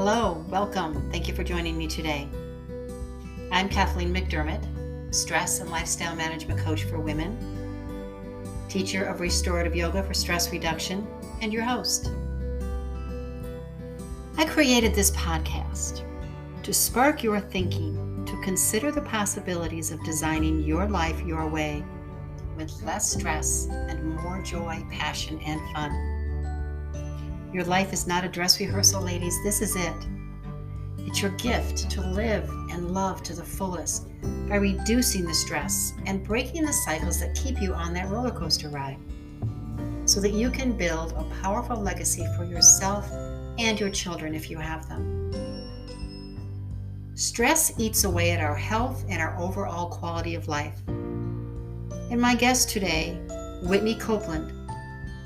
Hello, welcome. Thank you for joining me today. I'm Kathleen McDermott, stress and lifestyle management coach for women, teacher of restorative yoga for stress reduction, and your host. I created this podcast to spark your thinking, to consider the possibilities of designing your life your way with less stress and more joy, passion, and fun. Your life is not a dress rehearsal, ladies. This is it. It's your gift to live and love to the fullest by reducing the stress and breaking the cycles that keep you on that roller coaster ride so that you can build a powerful legacy for yourself and your children if you have them. Stress eats away at our health and our overall quality of life. And my guest today, Whitney Coupland,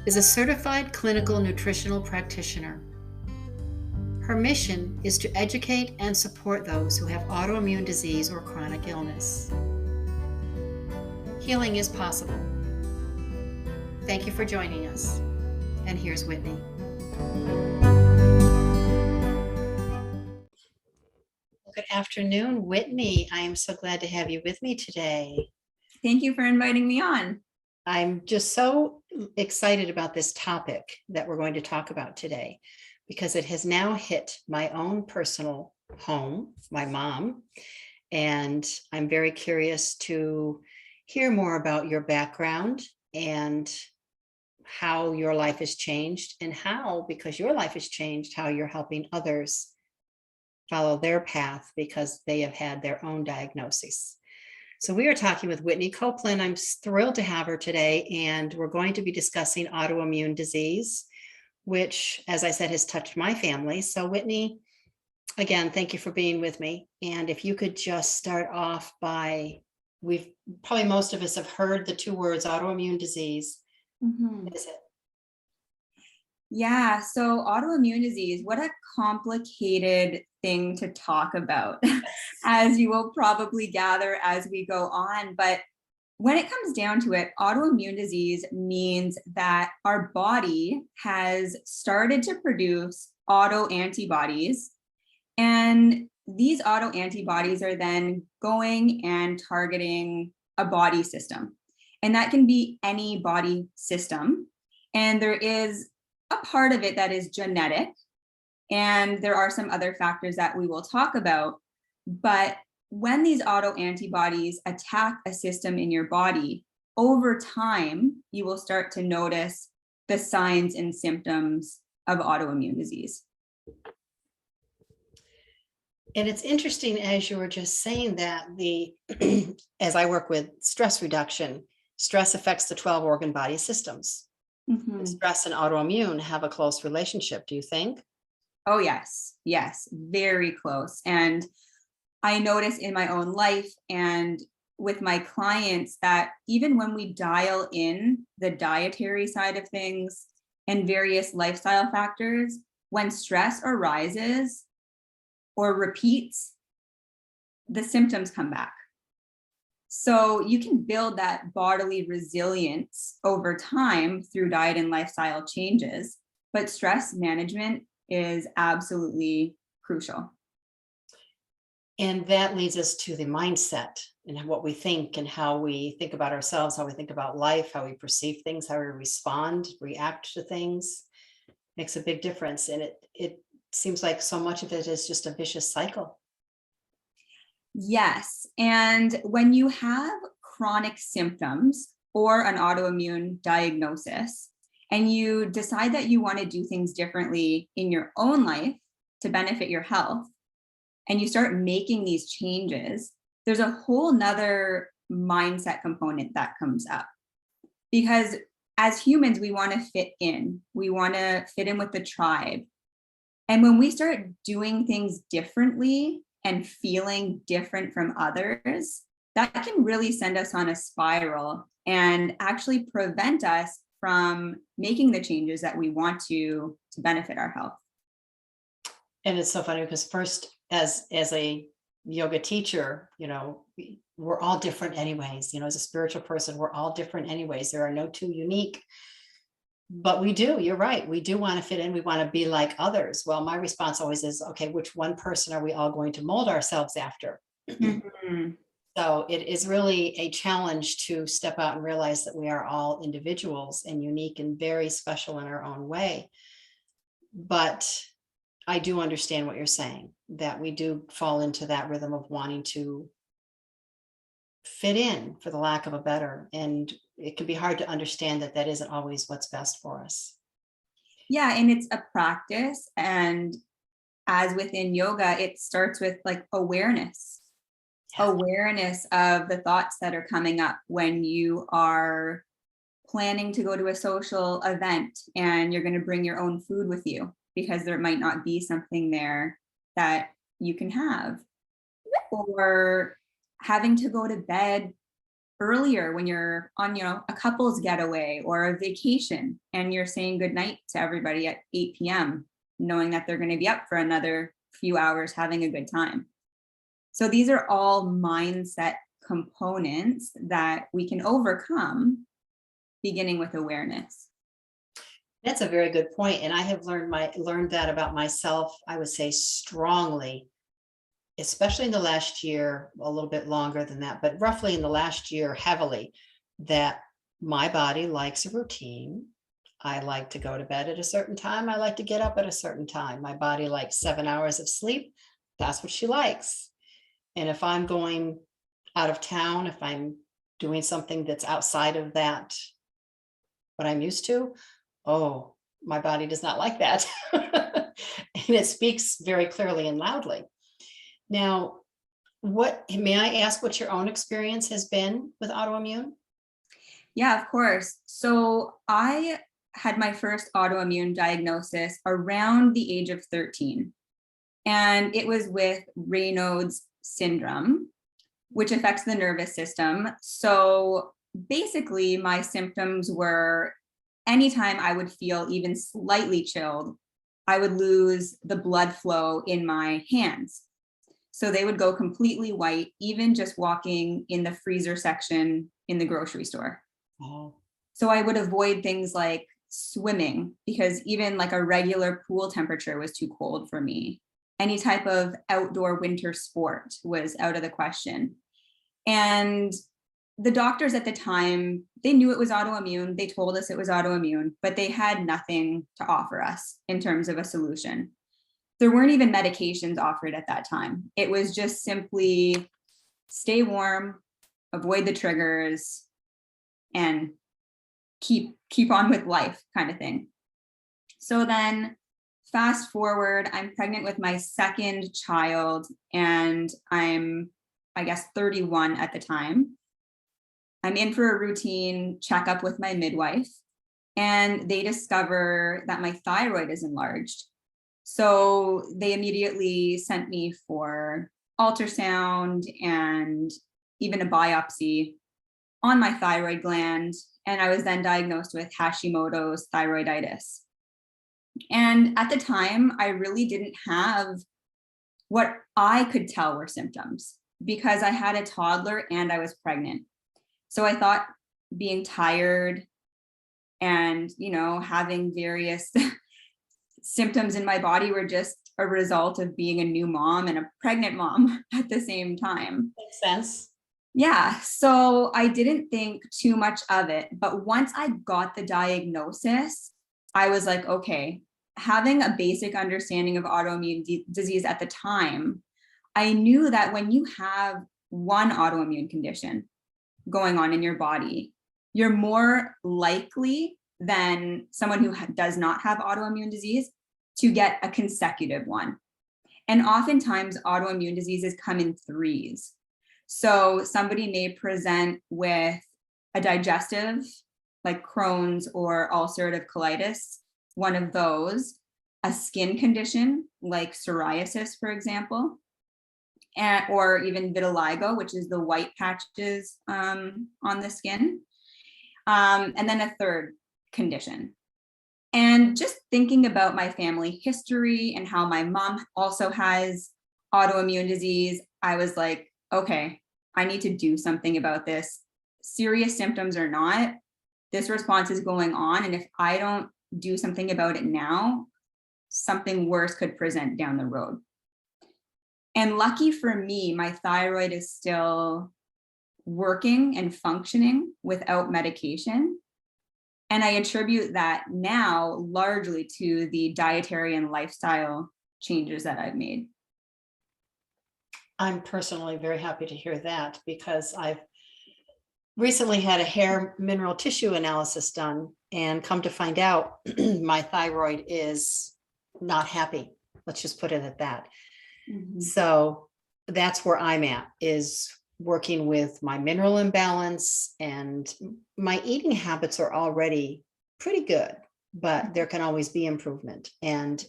is a certified clinical nutritional practitioner. Her mission is to educate and support those who have autoimmune disease or chronic illness. Healing is possible. Thank you for joining us. And here's Whitney. Good afternoon, Whitney. I am so glad to have you with me today. Thank you for inviting me on. I'm just so excited about this topic that we're going to talk about today because it has now hit my own personal home, my mom, and I'm very curious to hear more about your background and how your life has changed and how, because your life has changed, how you're helping others follow their path because they have had their own diagnosis. So we are talking with Whitney Coupland. I'm thrilled to have her today, and we're going to be discussing autoimmune disease, which, as I said, has touched my family. So Whitney, again, thank you for being with me. And if you could just start off by, most of us have heard the two words autoimmune disease. What is it? Yeah, so autoimmune disease, what a complicated thing to talk about, as you will probably gather as we go on. But when it comes down to it, autoimmune disease means that our body has started to produce autoantibodies, and these autoantibodies are then going and targeting a body system. And that can be any body system. And there is a part of it that is genetic, and there are some other factors that we will talk about. But when these autoantibodies attack a system in your body, over time, you will start to notice the signs and symptoms of autoimmune disease. And it's interesting, as you were just saying, that as I work with stress reduction, stress affects the 12 organ body systems. Stress and autoimmune have a close relationship, do you think? Oh, yes, very close. And I notice in my own life and with my clients that even when we dial in the dietary side of things and various lifestyle factors, when stress arises or repeats, the symptoms come back. So you can build that bodily resilience over time through diet and lifestyle changes, but stress management is absolutely crucial. And that leads us to the mindset and what we think and how we think about ourselves, how we think about life, how we perceive things, how we respond, react to things. Makes a big difference. And it seems like so much of it is just a vicious cycle. Yes. And when you have chronic symptoms or an autoimmune diagnosis, and you decide that you want to do things differently in your own life to benefit your health, and you start making these changes, there's a whole nother mindset component that comes up. Because as humans, we want to fit in. We want to fit in with the tribe. And when we start doing things differently and feeling different from others, that can really send us on a spiral and actually prevent us from making the changes that we want to benefit our health. And it's so funny because first, as a yoga teacher, we're all different anyways. As a spiritual person, we're all different anyways. There are no two unique But we do, you're right. We do want to fit in. We want to be like others. Well, my response always is, okay, which one person are we all going to mold ourselves after? Mhm. So it is really a challenge to step out and realize that we are all individuals and unique and very special in our own way. But I do understand what you're saying, that we do fall into that rhythm of wanting to fit in, for the lack of a better. And it can be hard to understand that that isn't always what's best for us. Yeah, and it's a practice. And as within yoga, it starts with like awareness, Yeah. awareness of the thoughts that are coming up when you are planning to go to a social event and you're going to bring your own food with you because there might not be something there that you can have, or having to go to bed earlier when you're on, a couple's getaway or a vacation and you're saying goodnight to everybody at 8 p.m., knowing that they're going to be up for another few hours having a good time. So these are all mindset components that we can overcome, beginning with awareness. That's a very good point. And I have learned that about myself, I would say strongly, especially in the last year, a little bit longer than that, but roughly in the last year, heavily, that my body likes a routine. I like to go to bed at a certain time. I like to get up at a certain time. My body likes 7 hours of sleep. That's what she likes. And if I'm going out of town, if I'm doing something that's outside of that, what I'm used to, oh, my body does not like that. And it speaks very clearly and loudly. Now, what may I ask what your own experience has been with autoimmune? Yeah, of course. So I had my first autoimmune diagnosis around the age of 13, and it was with Raynaud's syndrome, which affects the nervous system. So basically, my symptoms were anytime I would feel even slightly chilled, I would lose the blood flow in my hands. So they would go completely white, even just walking in the freezer section in the grocery store. Oh, So I would avoid things like swimming because even like a regular pool temperature was too cold for me. Any type of outdoor winter sport was out of the question. And the doctors at the time, they knew it was autoimmune. They told us it was autoimmune, but they had nothing to offer us in terms of a solution. There weren't even medications offered at that time. It was just simply stay warm, avoid the triggers, and keep on with life kind of thing. So then fast forward, I'm pregnant with my second child and I'm, I guess, 31 at the time. I'm in for a routine checkup with my midwife and they discover that my thyroid is enlarged. So they immediately sent me for ultrasound and even a biopsy on my thyroid gland. And I was then diagnosed with Hashimoto's thyroiditis. And at the time, I really didn't have what I could tell were symptoms because I had a toddler and I was pregnant. So I thought being tired and, having various symptoms in my body were just a result of being a new mom and a pregnant mom at the same time. makes sense. Yeah, so I didn't think too much of it. But once I got the diagnosis, I was like, okay, having a basic understanding of autoimmune disease at the time, I knew that when you have one autoimmune condition going on in your body, you're more likely than someone who does not have autoimmune disease to get a consecutive one. And oftentimes autoimmune diseases come in threes. So somebody may present with a digestive, like Crohn's or ulcerative colitis, one of those, a skin condition like psoriasis, for example, or even vitiligo, which is the white patches on the skin, and then a third condition. And just thinking about my family history and how my mom also has autoimmune disease, I was like, okay, I need to do something about this. Serious symptoms or not, this response is going on, and if I don't do something about it now, something worse could present down the road. And lucky for me, my thyroid is still working and functioning without medication. And I attribute that now largely to the dietary and lifestyle changes that I've made. I'm personally very happy to hear that, because I've recently had a hair mineral tissue analysis done and come to find out my thyroid is not happy. Let's just put it at that. Mhm. So that's where I'm at, is working with my mineral imbalance, and my eating habits are already pretty good, but there can always be improvement, and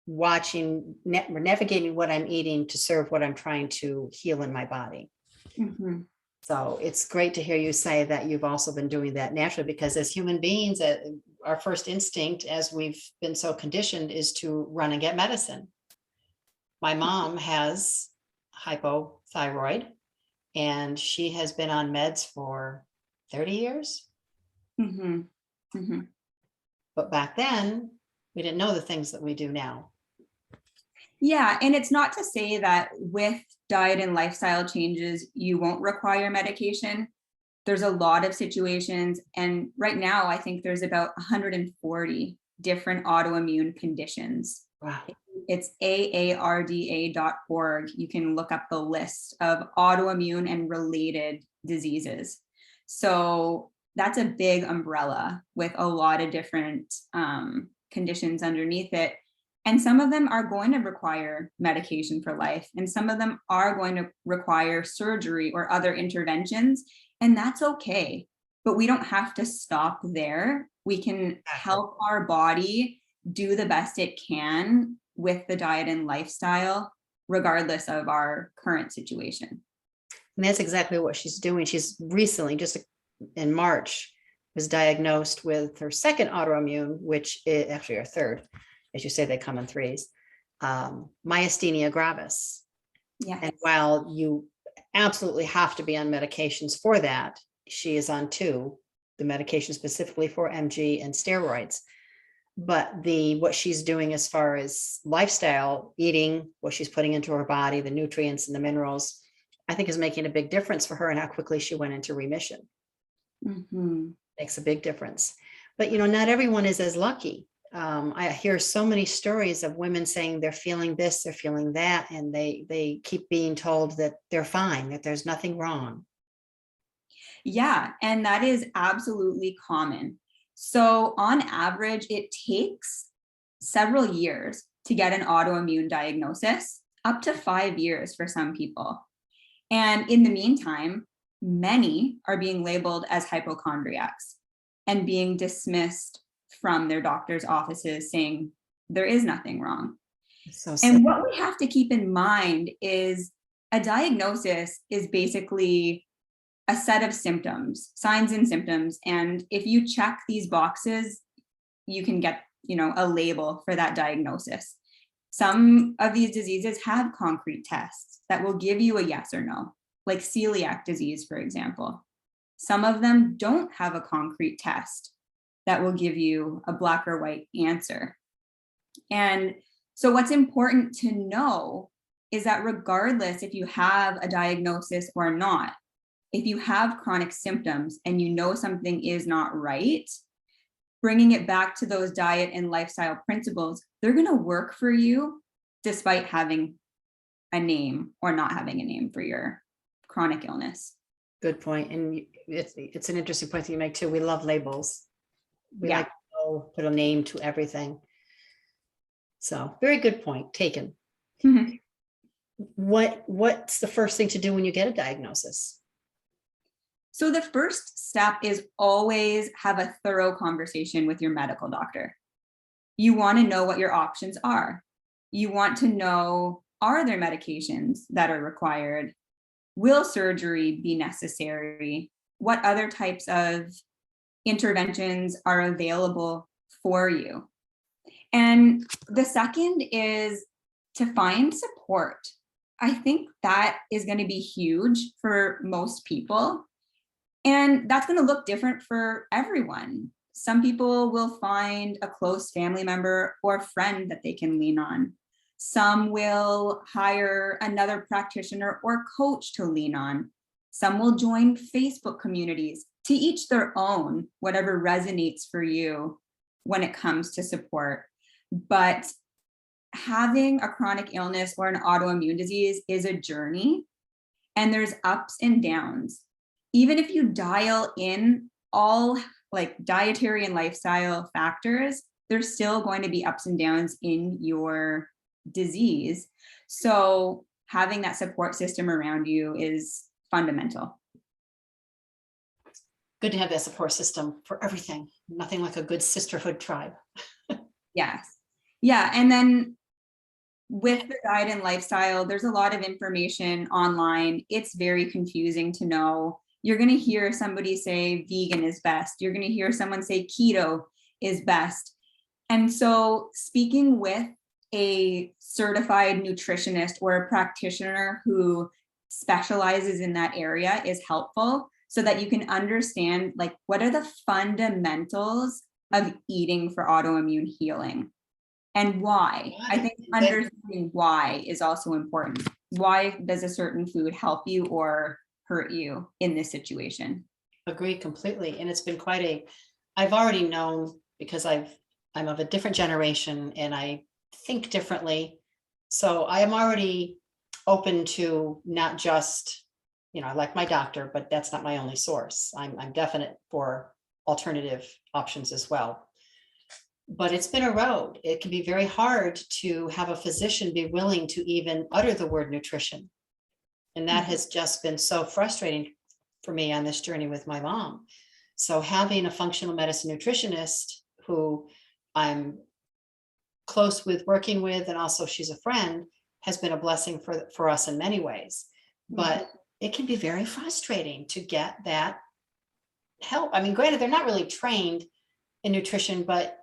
navigating what I'm eating to serve what I'm trying to heal in my body. Mhm. So it's great to hear you say that you've also been doing that naturally, because as human beings, our first instinct, as we've been so conditioned, is to run and get medicine. My mom has hypothyroid, and she has been on meds for 30 years. Mhm. Mhm. But back then, we didn't know the things that we do now. Yeah, and it's not to say that with diet and lifestyle changes, you won't require medication. There's a lot of situations, and right now I think there's about 140 different autoimmune conditions. Wow. It's aarda.org. You can look up the list of autoimmune and related diseases. So that's a big umbrella with a lot of different conditions underneath it. And some of them are going to require medication for life, and some of them are going to require surgery or other interventions, and that's okay. But we don't have to stop there. We can help our body do the best it can with the diet and lifestyle, regardless of our current situation. And that's exactly what she's doing. She's recently, just in March, was diagnosed with her second autoimmune, which is actually her third. As you say, they come in threes, myasthenia gravis. Yeah. And while you absolutely have to be on medications for that, she is on two, the medication specifically for MG and steroids. But what she's doing as far as lifestyle, eating, what she's putting into her body, the nutrients and the minerals, I think is making a big difference for her, and how quickly she went into remission. Mm-hmm. Makes a big difference. But not everyone is as lucky. I hear so many stories of women saying they're feeling this, they're feeling that, and they keep being told that they're fine, that there's nothing wrong. Yeah, and that is absolutely common. So on average, it takes several years to get an autoimmune diagnosis, up to 5 years for some people. And in the meantime, many are being labeled as hypochondriacs and being dismissed from their doctor's offices, saying there is nothing wrong. So And what we have to keep in mind is a diagnosis is basically a set of symptoms, signs and symptoms. And if you check these boxes, you can get, a label for that diagnosis. Some of these diseases have concrete tests that will give you a yes or no, like celiac disease, for example. Some of them don't have a concrete test that will give you a black or white answer. And so what's important to know is that regardless if you have a diagnosis or not, if you have chronic symptoms and you know something is not right, bringing it back to those diet and lifestyle principles, they're going to work for you despite having a name or not having a name for your chronic illness. good point. And it's an interesting point that you make too. We love labels. We like to put a name to everything. So very good point taken. Mhm. What's the first thing to do when you get a diagnosis? So the first step is always have a thorough conversation with your medical doctor. You want to know what your options are. You want to know, are there medications that are required? Will surgery be necessary? What other types of interventions are available for you? And the second is to find support. I think that is going to be huge for most people. And that's going to look different for everyone. Some people will find a close family member or friend that they can lean on. Some will hire another practitioner or coach to lean on. Some will join Facebook communities. To each their own, whatever resonates for you when it comes to support. But having a chronic illness or an autoimmune disease is a journey, and there's ups and downs. Even if you dial in all like dietary and lifestyle factors, there's still going to be ups and downs in your disease. So having that support system around you is fundamental. Good to have that support system for everything. Nothing like a good sisterhood tribe. Yes. Yeah. And then with the diet and lifestyle, there's a lot of information online. It's very confusing to know. You're going to hear somebody say vegan is best. You're going to hear someone say keto is best. And so speaking with a certified nutritionist or a practitioner who specializes in that area is helpful, so that you can understand like what are the fundamentals of eating for autoimmune healing and why. I think understanding why is also important. Why does a certain food help you or hurt you in this situation? Agree completely. And it's been I've already known, because I'm of a different generation and I think differently. So I am already open to not just, I like my doctor, but that's not my only source. I'm definite for alternative options as well. But it's been a road. It can be very hard to have a physician be willing to even utter the word nutrition. And that has just been so frustrating for me on this journey with my mom. So having a functional medicine nutritionist who I'm close with, working with, and also she's a friend, has been a blessing for us in many ways. But it can be very frustrating to get that help. I mean, granted, they're not really trained in nutrition, but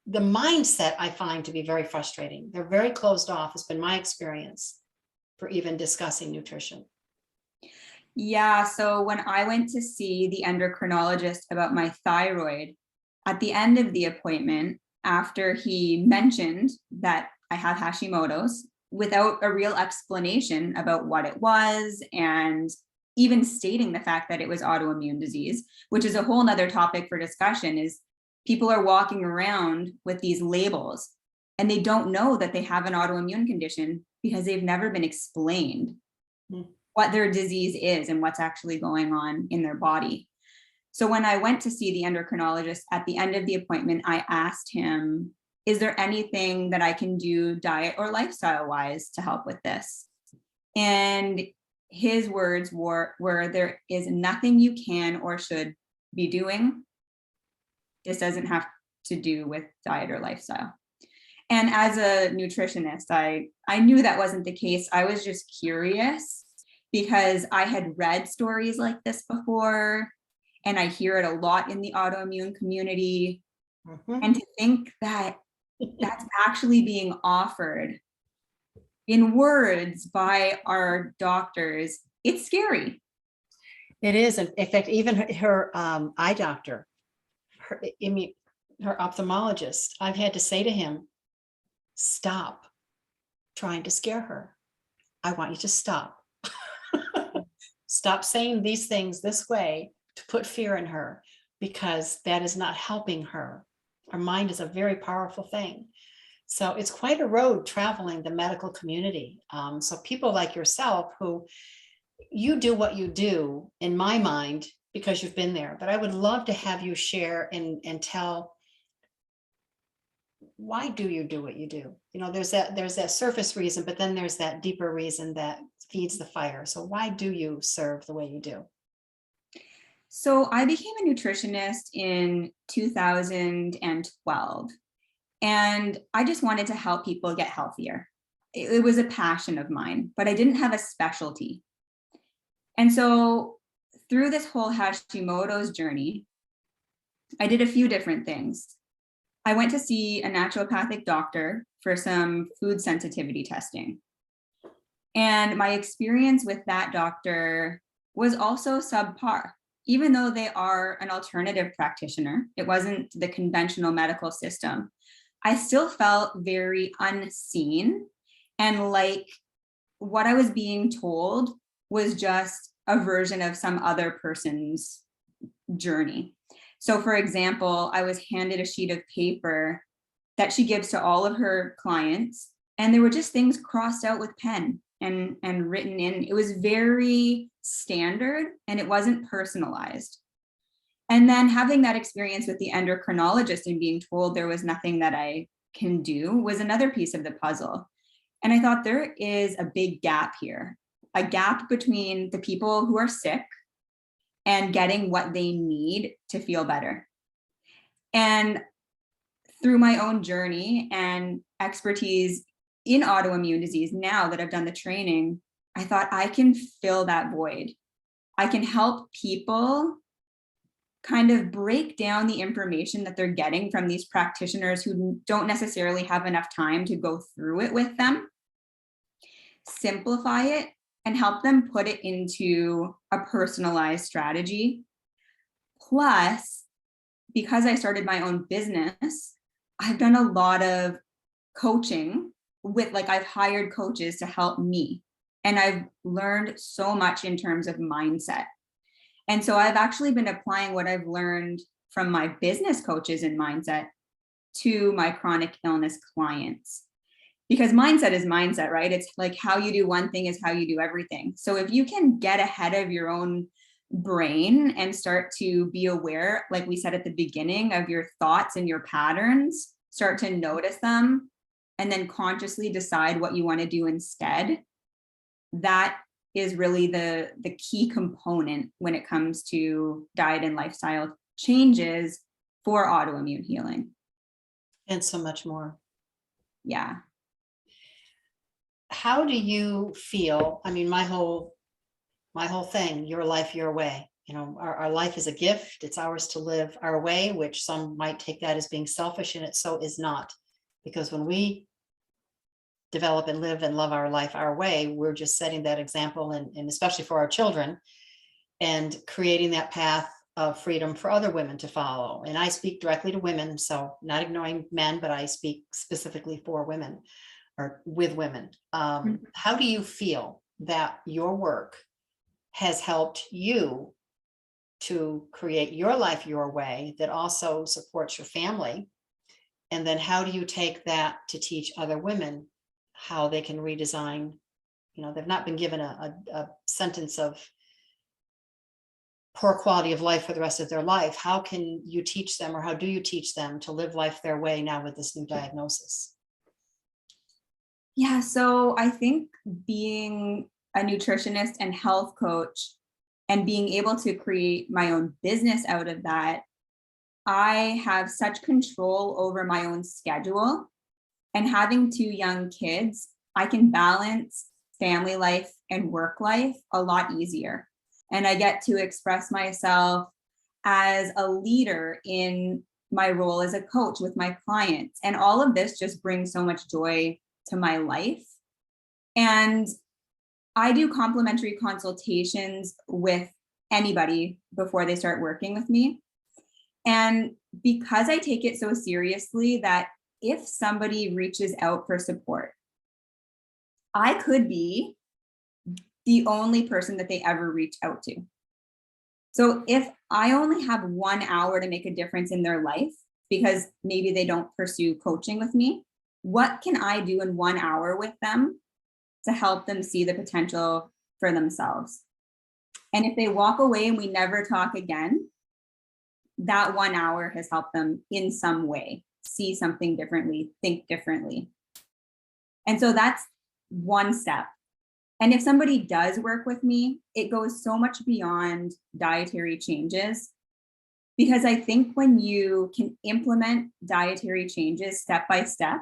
the mindset I find to be very frustrating. They're very closed off, has been my experience for even discussing nutrition. Yeah, so when I went to see the endocrinologist about my thyroid, at the end of the appointment, after he mentioned that I have Hashimoto's, without a real explanation about what it was, and even stating the fact that it was autoimmune disease, which is a whole nother topic for discussion, is people are walking around with these labels and they don't know that they have an autoimmune condition because they've never been explained what their disease is and what's actually going on in their body. So when I went to see the endocrinologist at the end of the appointment, I asked him, is there anything that I can do diet or lifestyle wise to help with this? And his words were there is nothing you can or should be doing. This doesn't have to do with diet or lifestyle. And as a nutritionist, I knew that wasn't the case. I was just curious because I had read stories like this before, and I hear it a lot in the autoimmune community. And to think that that's actually being offered in words by our doctors, it's scary. It is. In fact, even her eye doctor, her ophthalmologist, I've had to say to him, stop trying to scare her. I want you to stop. Stop saying these things this way to put fear in her, because that is not helping her. Our mind is a very powerful thing. So it's quite a road traveling the medical community. So people like yourself, who you do what you do, in my mind, because you've been there, but I would love to have you share and tell, why do you do what you do? There's that surface reason, but then there's that deeper reason that feeds the fire. So why do you serve the way you do? So I became a nutritionist in 2012, and I just wanted to help people get healthier. It was a passion of mine, but I didn't have a specialty. And so through this whole Hashimoto's journey, I did a few different things. I went to see a naturopathic doctor for some food sensitivity testing. And my experience with that doctor was also subpar. even though they are an alternative practitioner, it wasn't the conventional medical system, I still felt very unseen, and like what I was being told was just a version of some other person's journey. So for example, I was handed a sheet of paper that she gives to all of her clients, and there were just things crossed out with pen and written in. It was very standard and it wasn't personalized. And then having that experience with the endocrinologist and being told there was nothing that I can do was another piece of the puzzle. And I thought there is a big gap here, a gap between the people who are sick and getting what they need to feel better. And through my own journey and expertise in autoimmune disease, now that I've done the training, I thought I can fill that void. I can help people kind of break down the information that they're getting from these practitioners who don't necessarily have enough time to go through it with them, simplify it, and help them put it into a personalized strategy. Plus, because I started my own business, I've done a lot of coaching with, like, I've hired coaches to help me. And I've learned so much in terms of mindset. And so I've actually been applying what I've learned from my business coaches in mindset to my chronic illness clients. Because mindset is mindset, right? It's like how you do one thing is how you do everything. So if you can get ahead of your own brain and start to be aware, like we said at the beginning, of your thoughts and your patterns, start to notice them, and then consciously decide what you want to do instead, that is really the key component when it comes to diet and lifestyle changes for autoimmune healing. And so much more. Yeah. How do you feel? I mean, my whole thing, your life, your way. You know, our life is a gift. It's ours to live our way, which some might take that as being selfish, and it so is not. Because when we develop and live and love our life our way, we're just setting that example, and especially for our children, and creating that path of freedom for other women to follow. And I speak directly to women, so not ignoring men, but I speak specifically for women or with women. How do you feel that your work has helped you to create your life your way that also supports your family? And then how do you take that to teach other women how they can redesign? You know, they've not been given a sentence of poor quality of life for the rest of their life. How can you teach them, or how do you teach them to live life their way now with this new diagnosis? Yeah, so I think being a nutritionist and health coach and being able to create my own business out of that, I have such control over my own schedule. And having two young kids, I can balance family life and work life a lot easier. And I get to express myself as a leader in my role as a coach with my clients. And all of this just brings so much joy to my life. And I do complimentary consultations with anybody before they start working with me. And because I take it so seriously that if somebody reaches out for support, I could be the only person that they ever reach out to. So if I only have 1 hour to make a difference in their life because maybe they don't pursue coaching with me, what can I do in 1 hour with them to help them see the potential for themselves? And if they walk away and we never talk again, that 1 hour has helped them in some way see something differently, think differently. And so that's one step. And if somebody does work with me, it goes so much beyond dietary changes, because I think when you can implement dietary changes step by step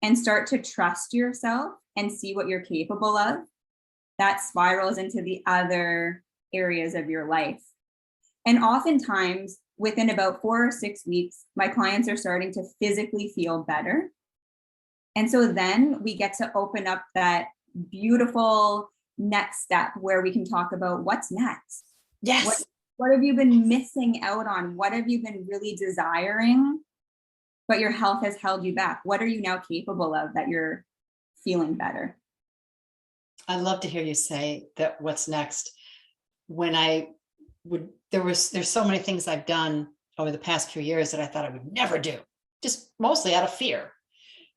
and start to trust yourself and see what you're capable of, that spirals into the other areas of your life. And oftentimes, within about 4 or 6 weeks, my clients are starting to physically feel better. And so then we get to open up that beautiful next step where we can talk about what's next. Yes. What have you been missing out on? What have you been really desiring, but your health has held you back? What are you now capable of that you're feeling better? I love to hear you say that. What's next? When I would, there's so many things I've done over the past few years that I thought I would never do, just mostly out of fear.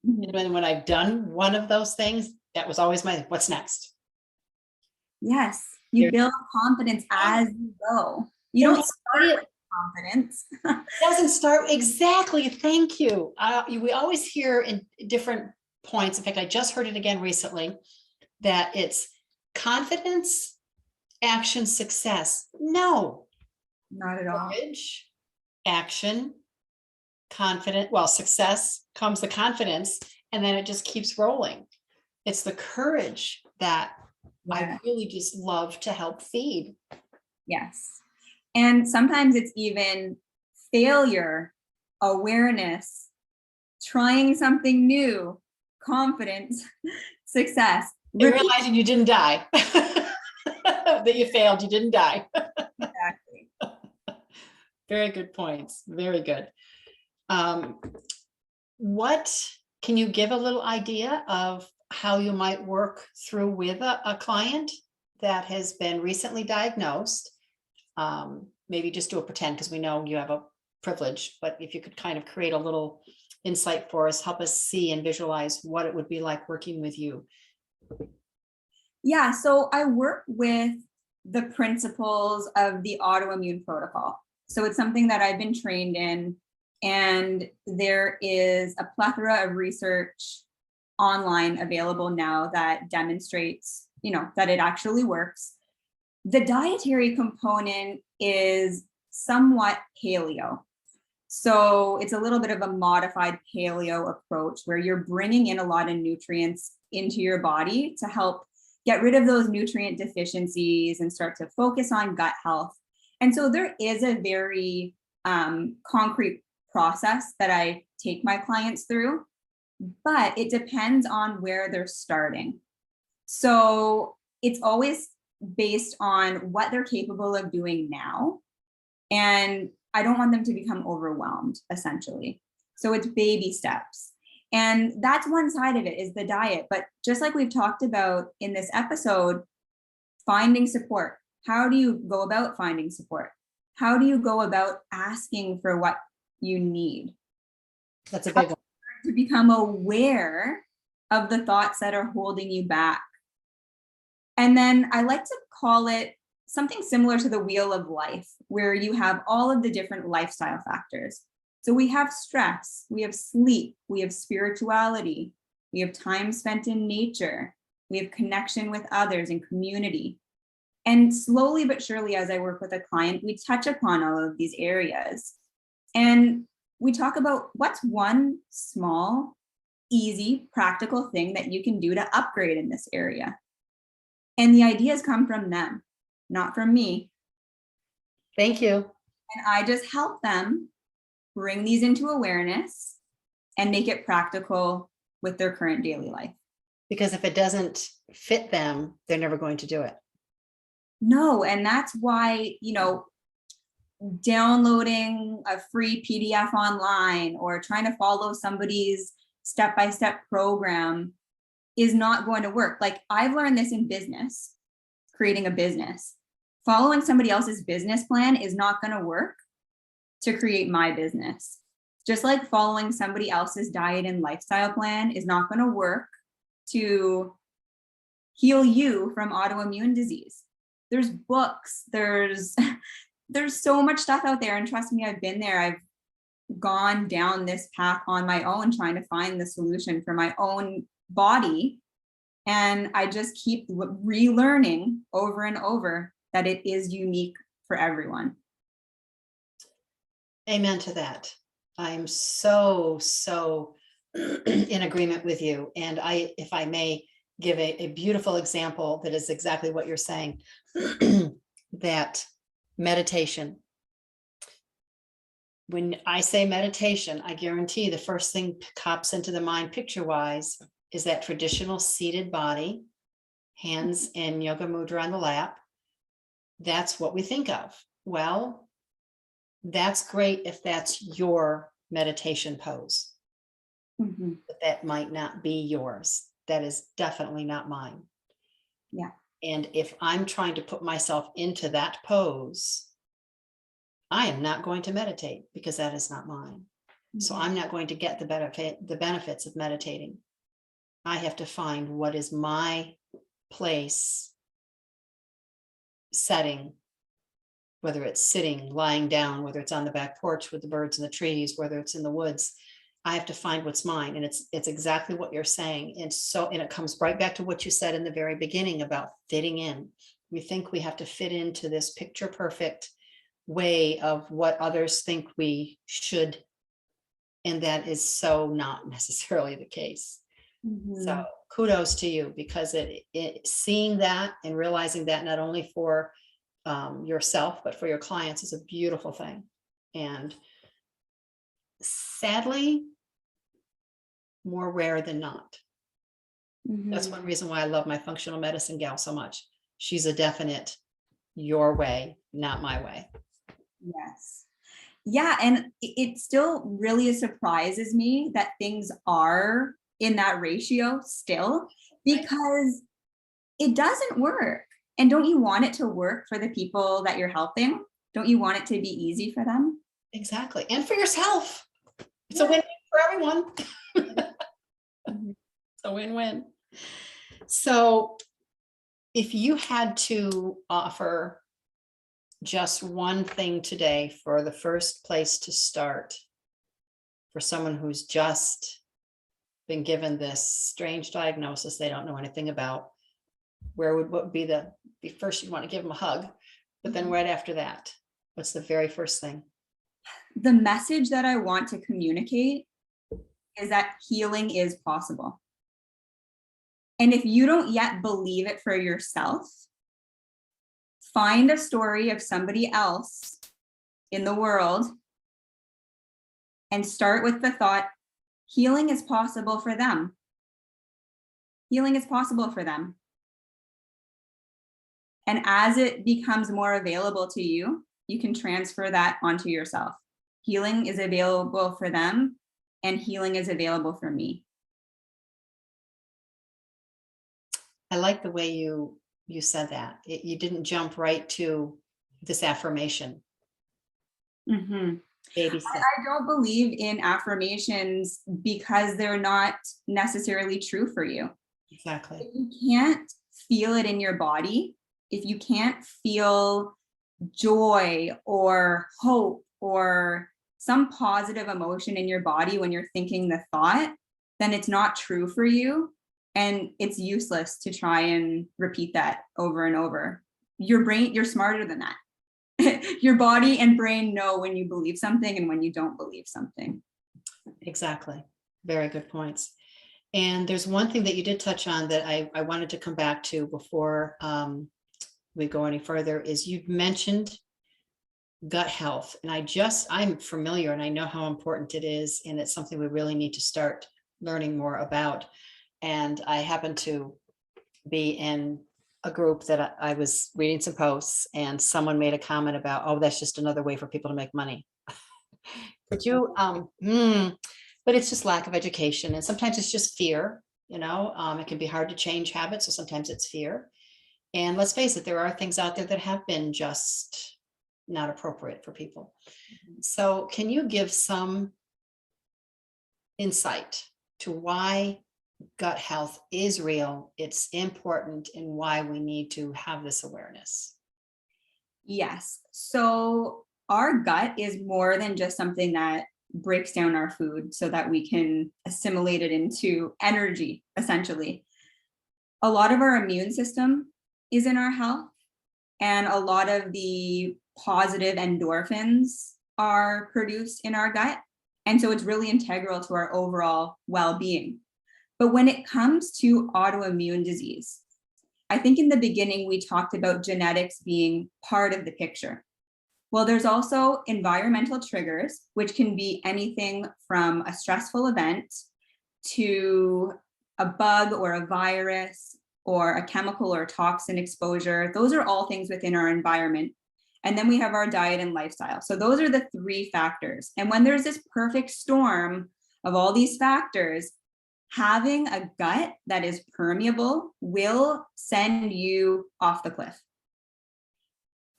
And when I've done one of those things, that was always my what's next. Yes, you build confidence as you go. You don't start with confidence. Doesn't start exactly. Thank you. We always hear in different points. In fact, I just heard it again recently that it's confidence, action, success. No, Not at all. courage, action, confident. Well, success comes the confidence, and then it just keeps rolling. It's the courage that I really just love to help feed. Yes. And sometimes it's even failure, awareness, trying something new, confidence, success. And realizing you didn't die, that you failed, you didn't die. Exactly. Very good points. Very good. What can you give a little idea of how you might work through with a client that has been recently diagnosed? Maybe just do a pretend, because we know you have a privilege, but if you could kind of create a little insight for us, help us see and visualize what it would be like working with you. Yeah, so I work with the principles of the autoimmune protocol. So it's something that I've been trained in, and there is a plethora of research online available now that demonstrates, that it actually works. The dietary component is somewhat paleo. So it's a little bit of a modified paleo approach where you're bringing in a lot of nutrients into your body to help get rid of those nutrient deficiencies and start to focus on gut health. And so there is a very concrete process that I take my clients through, but it depends on where they're starting. So it's always based on what they're capable of doing now. And I don't want them to become overwhelmed, essentially. So it's baby steps. And that's one side of it, is the diet. But just like we've talked about in this episode, finding support. How do you go about finding support? How do you go about asking for what you need? That's a big one. To become aware of the thoughts that are holding you back. And then I like to call it something similar to the wheel of life, where you have all of the different lifestyle factors. So we have stress, we have sleep, we have spirituality, we have time spent in nature, we have connection with others and community. And slowly but surely, as I work with a client, we touch upon all of these areas. And we talk about what's one small, easy, practical thing that you can do to upgrade in this area. And the ideas come from them, not from me. Thank you. And I just help them bring these into awareness and make it practical with their current daily life. Because if it doesn't fit them, they're never going to do it. No, and that's why, downloading a free PDF online or trying to follow somebody's step-by-step program is not going to work. Like, I've learned this in business, creating a business. Following somebody else's business plan is not going to work to create my business. Just like following somebody else's diet and lifestyle plan is not going to work to heal you from autoimmune disease. There's books, there's so much stuff out there. And trust me, I've been there. I've gone down this path on my own, trying to find the solution for my own body. And I just keep relearning over and over that it is unique for everyone. Amen to that. I'm so in agreement with you. And if I may give a beautiful example that is exactly what you're saying, that meditation. When I say meditation, I guarantee the first thing pops into the mind picture-wise is that traditional seated body, hands in yoga mudra on the lap. That's what we think of. Well, that's great if that's your meditation pose, Mhm. but that might not be yours. That is definitely not mine. Yeah. And if I'm trying to put myself into that pose, I am not going to meditate because that is not mine. So Mhm. I'm not going to get the benefits of meditating. I have to find what is my place setting, whether it's sitting, lying down, whether it's on the back porch with the birds and the trees, whether it's in the woods. I have to find what's mine. And it's exactly what you're saying. And it comes right back to what you said in the very beginning about fitting in. We think we have to fit into this picture perfect way of what others think we should. And that is so not necessarily the case. So Mhm. kudos to you, because seeing that and realizing that not only for yourself, but for your clients is a beautiful thing. And sadly, more rare than not. That's Mhm. one reason why I love my functional medicine gal so much. She's a definite your way, not my way. Yes. Yeah, and it still really surprises me that things are in that ratio still, Right? because it doesn't work. And don't you want it to work for the people that you're helping? Don't you want it to be easy for them? Exactly. And for yourself. It's a Yeah. win-win for everyone. Mhm. It's a win-win. So if you had to offer just one thing today for the first place to start for someone who's just been given this strange diagnosis they don't know anything about, what would be first? You'd want to give them a hug, but then right after that, what's the very first thing? The message that I want to communicate is that healing is possible. And if you don't yet believe it for yourself, find a story of somebody else in the world and start with the thought, healing is possible for them. Healing is possible for them. And as it becomes more available to you, you can transfer that onto yourself. Healing is available for them, and healing is available for me. I like the way you said that. You didn't jump right to this affirmation. Mhm. Baby step. I don't believe in affirmations because they're not necessarily true for you. Exactly. If you can't feel it in your body, if you can't feel joy or hope or some positive emotion in your body when you're thinking the thought, then it's not true for you. And it's useless to try and repeat that over and over. Your brain, you're smarter than that. Your body and brain know when you believe something and when you don't believe something. Exactly. Very good points. And there's one thing that you did touch on that I wanted to come back to before we go any further, is you mentioned gut health. And I'm familiar and I know how important it is. And it's something we really need to start learning more about. And I happen to be in a group that I was reading some posts, and someone made a comment about, oh, that's just another way for people to make money. But but it's just lack of education. And sometimes it's just fear, it can be hard to change habits. So sometimes it's fear. And let's face it, there are things out there that have been just not appropriate for people. So can you give some insight to why gut health is real, it's important, and why we need to have this awareness? Yes. So our gut is more than just something that breaks down our food so that we can assimilate it into energy, essentially. A lot of our immune system is in our health, and a lot of the positive endorphins are produced in our gut. And so it's really integral to our overall well being. But when it comes to autoimmune disease, I think in the beginning we talked about genetics being part of the picture. Well, there's also environmental triggers, which can be anything from a stressful event to a bug or a virus or a chemical or toxin exposure. Those are all things within our environment. And then we have our diet and lifestyle. So those are the three factors. And when there's this perfect storm of all these factors, having a gut that is permeable will send you off the cliff.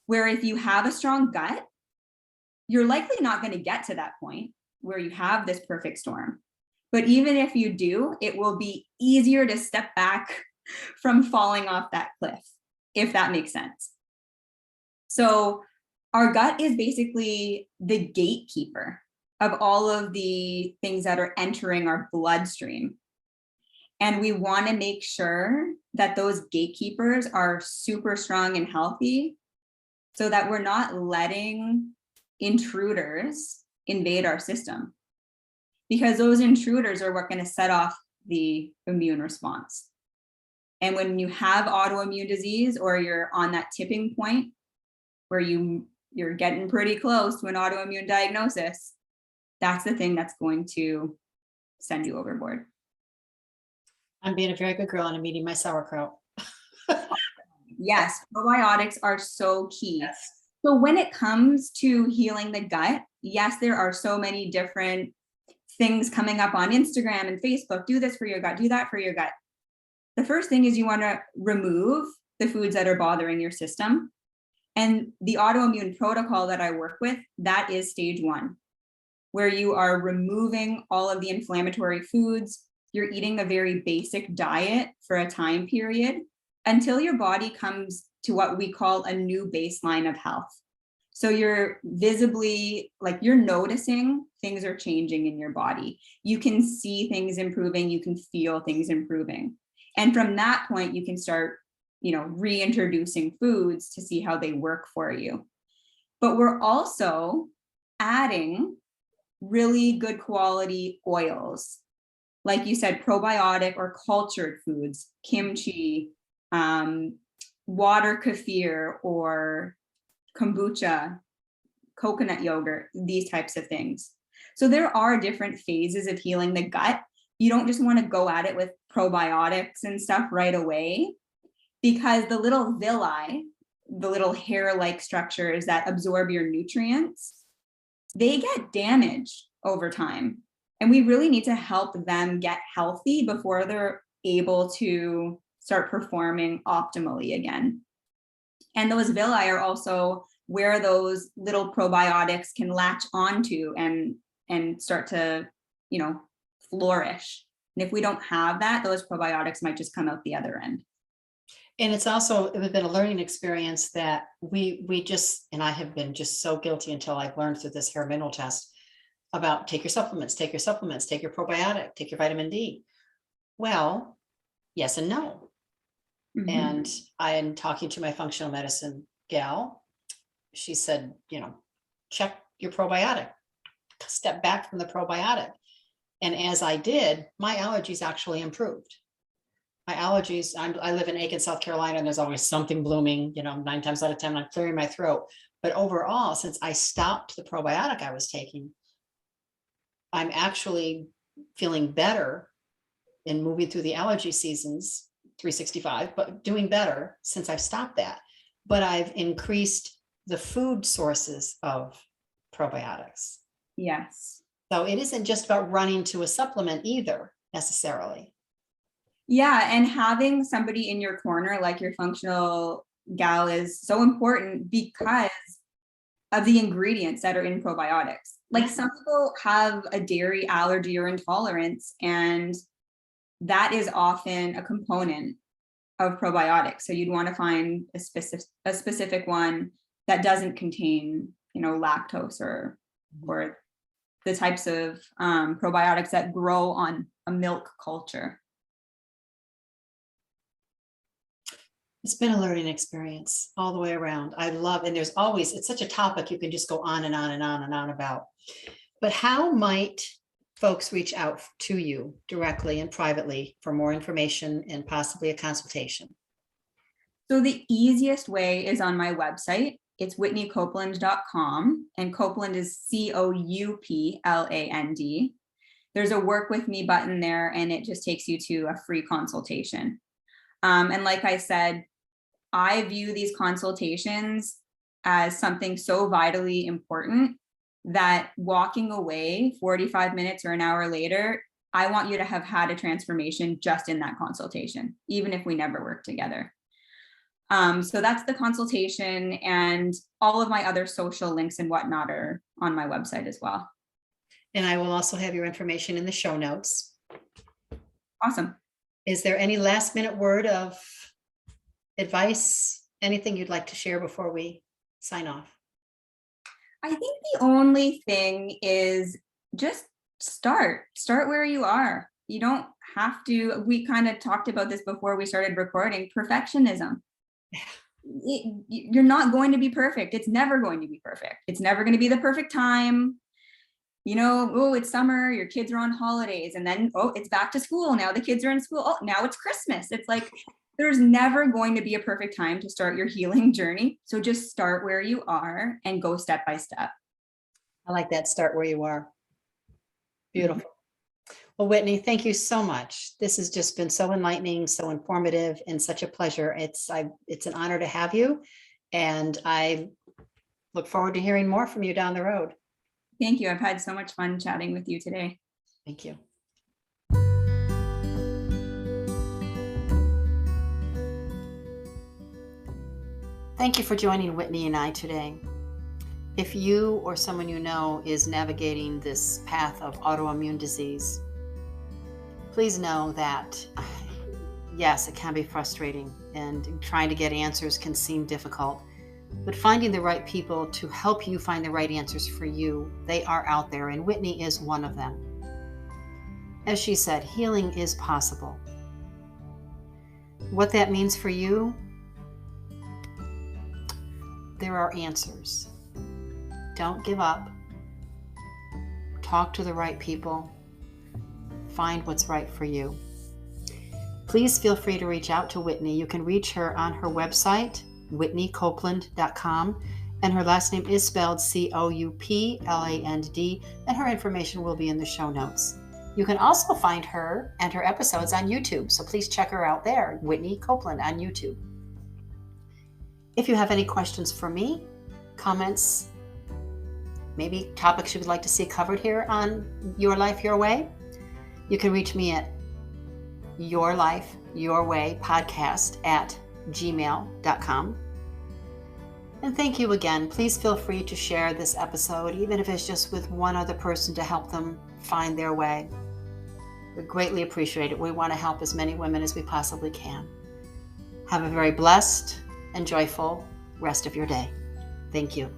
Where if you have a strong gut, you're likely not going to get to that point where you have this perfect storm. But even if you do, it will be easier to step back from falling off that cliff, if that makes sense. So our gut is basically the gatekeeper of all of the things that are entering our bloodstream. And we want to make sure that those gatekeepers are super strong and healthy so that we're not letting intruders invade our system, because those intruders are what going to set off the immune response. And when you have autoimmune disease, or you're on that tipping point where you're getting pretty close to an autoimmune diagnosis, that's the thing that's going to send you overboard. I'm being a very good girl and I'm eating my sauerkraut. Yes, probiotics are so key. Yes. So when it comes to healing the gut, yes, there are so many different things coming up on Instagram and Facebook. Do this for your gut, do that for your gut. The first thing is you want to remove the foods that are bothering your system. And the autoimmune protocol that I work with, that is stage 1, where you are removing all of the inflammatory foods. You're eating a very basic diet for a time period until your body comes to what we call a new baseline of health. So you're visibly, like, you're noticing things are changing in your body. You can see things improving, you can feel things improving. And from that point, you can start, reintroducing foods to see how they work for you. But we're also adding really good quality oils. Like you said, probiotic or cultured foods, kimchi, water kefir or kombucha, coconut yogurt, these types of things. So there are different phases of healing the gut. You don't just want to go at it with probiotics and stuff right away, because the little villi, the little hair-like structures that absorb your nutrients, they get damaged over time. And we really need to help them get healthy before they're able to start performing optimally again. And those villi are also where those little probiotics can latch onto and start to, flourish. And if we don't have that, those probiotics might just come out the other end. And it's also been a learning experience that we just, and I have been just so guilty until I've learned through this hair mineral test about take your supplements, take your probiotic, take your vitamin D. Well, yes and no. Mm-hmm. And I am talking to my functional medicine gal. She said, check your probiotic, step back from the probiotic. And as I did, my allergies actually improved. My allergies, I live in Aiken, South Carolina, and there's always something blooming, 9 times out of 10, I'm clearing my throat. But overall, since I stopped the probiotic I was taking, I'm actually feeling better in moving through the allergy seasons, 365, but doing better since I've stopped that. But I've increased the food sources of probiotics. Yes. So it isn't just about running to a supplement either, necessarily. Yeah, and having somebody in your corner like your functional gal is so important because of the ingredients that are in probiotics. Like some people have a dairy allergy or intolerance, and that is often a component of probiotics. So you'd want to find a specific one that doesn't contain, lactose or the types of probiotics that grow on a milk culture. It's been a learning experience all the way around. I love, and there's always, it's such a topic you can just go on and on and on and on about. But how might folks reach out to you directly and privately for more information and possibly a consultation? So the easiest way is on my website. It's whitneycoupland.com, and Coupland is Coupland. There's a work with me button there, and it just takes you to a free consultation. And like I said, I view these consultations as something so vitally important that walking away 45 minutes or an hour later, I want you to have had a transformation just in that consultation, even if we never work together. So that's the consultation, and all of my other social links and whatnot are on my website as well. And I will also have your information in the show notes. Awesome. Is there any last minute word of advice? Anything you'd like to share before we sign off? I think the only thing is just start where you are. You don't have to, we kind of talked about this before we started recording, perfectionism. You're not going to be perfect. It's never going to be perfect. It's never going to be the perfect time. Oh, it's summer, your kids are on holidays, and then, oh, it's back to school. Now the kids are in school. Oh, now it's Christmas. It's like, there's never going to be a perfect time to start your healing journey. So just start where you are and go step by step. I like that. Start where you are. Beautiful. Well, Whitney, thank you so much. This has just been so enlightening, so informative, and such a pleasure. It's an honor to have you, and I look forward to hearing more from you down the road. Thank you. I've had so much fun chatting with you today. Thank you. Thank you for joining Whitney and I today. If you or someone you know is navigating this path of autoimmune disease, please know that, yes, it can be frustrating, and trying to get answers can seem difficult, but finding the right people to help you find the right answers for you, they are out there, and Whitney is one of them. As she said, healing is possible. What that means for you, there are answers. Don't give up. Talk to the right people. Find what's right for you. Please feel free to reach out to Whitney. You can reach her on her website, whitneycoupland.com, and her last name is spelled Coupland, and her information will be in the show notes. You can also find her and her episodes on YouTube, so please check her out there, Whitney Coupland on YouTube. If you have any questions for me, comments, maybe topics you would like to see covered here on Your Life, Your Way, you can reach me at yourlifeyourwaypodcast@gmail.com. And thank you again. Please feel free to share this episode, even if it's just with one other person, to help them find their way. We greatly appreciate it. We want to help as many women as we possibly can. Have a very blessed and joyful rest of your day. Thank you.